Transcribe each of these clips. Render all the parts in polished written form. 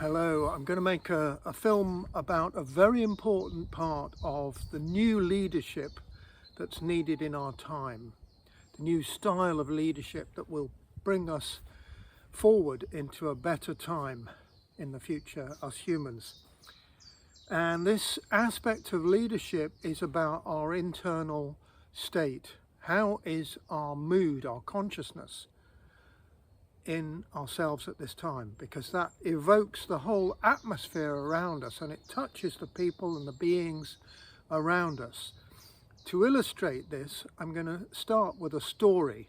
Hello, I'm going to make a film about a very important part of the new leadership that's needed in our time. The new style of leadership that will bring us forward into a better time in the future, us humans. And this aspect of leadership is about our internal state. How is our mood, our consciousness in ourselves at this time, because that evokes the whole atmosphere around us and it touches the people and the beings around us. To illustrate this, I'm going to start with a story.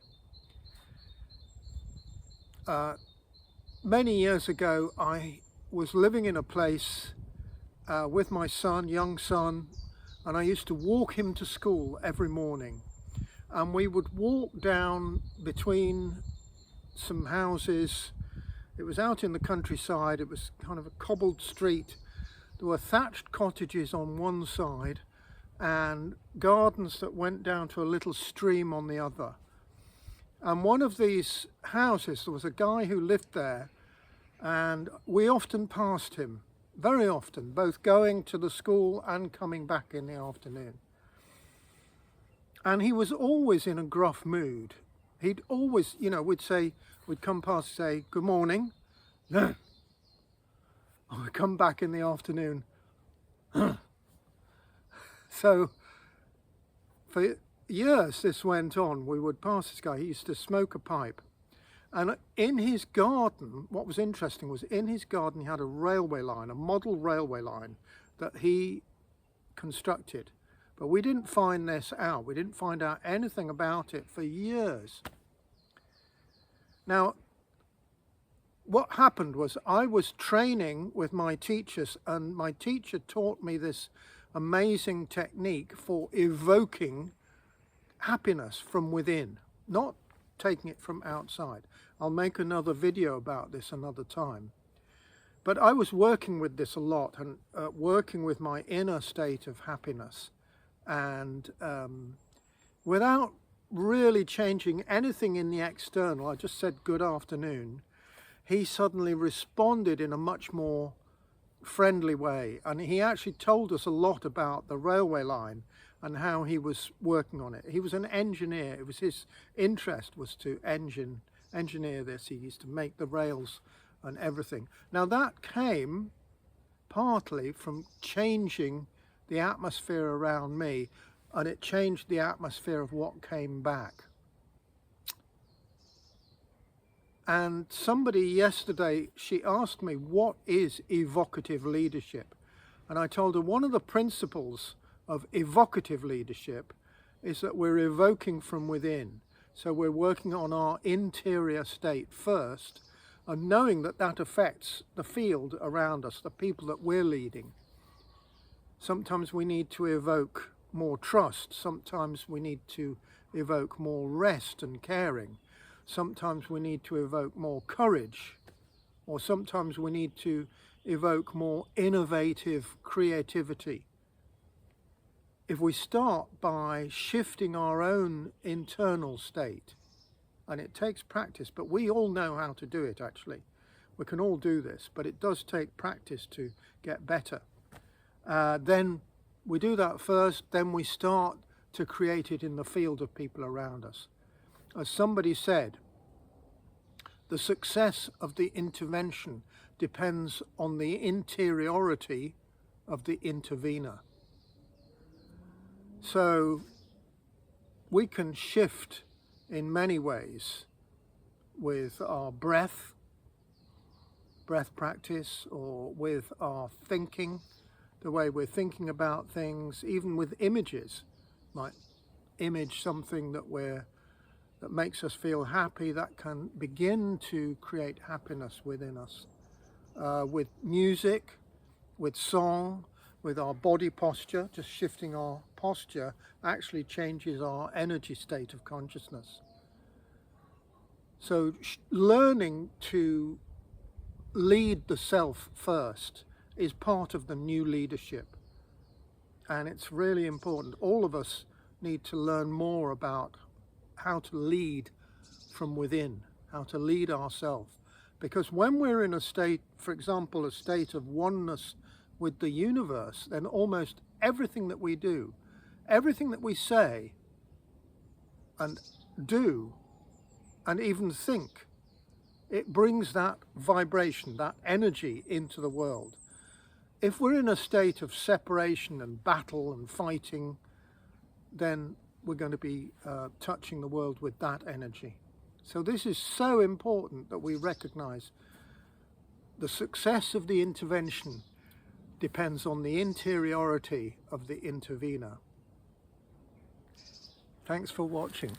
Many years ago, I was living in a place with my son, young son, and I used to walk him to school every morning. And we would walk down between some houses. It was out in the countryside. It was kind of a cobbled street. There were thatched cottages on one side and gardens that went down to a little stream on the other. And one of these houses, there was a guy who lived there, and we often passed him, very often, both going to the school and coming back in the afternoon. And he was always in a gruff mood. He'd always, we'd come past and say, "Good morning." No. Or we'd come back in the afternoon. So for years this went on. We would pass this guy. He used to smoke a pipe. And in his garden, what was interesting was in his garden he had a railway line, a model railway line that he constructed. But we didn't find this out. We didn't find out anything about it for years. Now, what happened was I was training with my teachers, and my teacher taught me this amazing technique for evoking happiness from within, not taking it from outside. I'll make another video about this another time. But I was working with this a lot and working with my inner state of happiness. And without really changing anything in the external, I just said good afternoon, he suddenly responded in a much more friendly way. And he actually told us a lot about the railway line and how he was working on it. He was an engineer. It was his interest was to engineer this. He used to make the rails and everything. Now that came partly from changing the atmosphere around me, and it changed the atmosphere of what came back. And somebody yesterday, she asked me, what is evocative leadership? And I told her one of the principles of evocative leadership is that we're evoking from within. So we're working on our interior state first, and knowing that that affects the field around us, the people that we're leading. Sometimes we need to evoke more trust. Sometimes we need to evoke more rest and caring. Sometimes we need to evoke more courage. Or sometimes we need to evoke more innovative creativity. If we start by shifting our own internal state, and it takes practice, but we all know how to do it actually. We can all do this, but it does take practice to get better. Then we do that first, then we start to create it in the field of people around us. As somebody said, the success of the intervention depends on the interiority of the intervenor. So we can shift in many ways with our breath practice, or with our thinking, the way we're thinking about things, even with images. Like image something that makes us feel happy, that can begin to create happiness within us. With music, with song, with our body posture, just shifting our posture actually changes our energy state of consciousness. So learning to lead the self first is part of the new leadership, and it's really important. All of us need to learn more about how to lead from within, how to lead ourselves, Because when we're in a state, for example, a state of oneness with the universe, then almost everything that we do, everything that we say and do and even think, it brings that vibration, that energy into the world. If we're in a state of separation and battle and fighting, then we're going to be touching the world with that energy. So this is so important that we recognize the success of the intervention depends on the interiority of the intervener. Thanks for watching.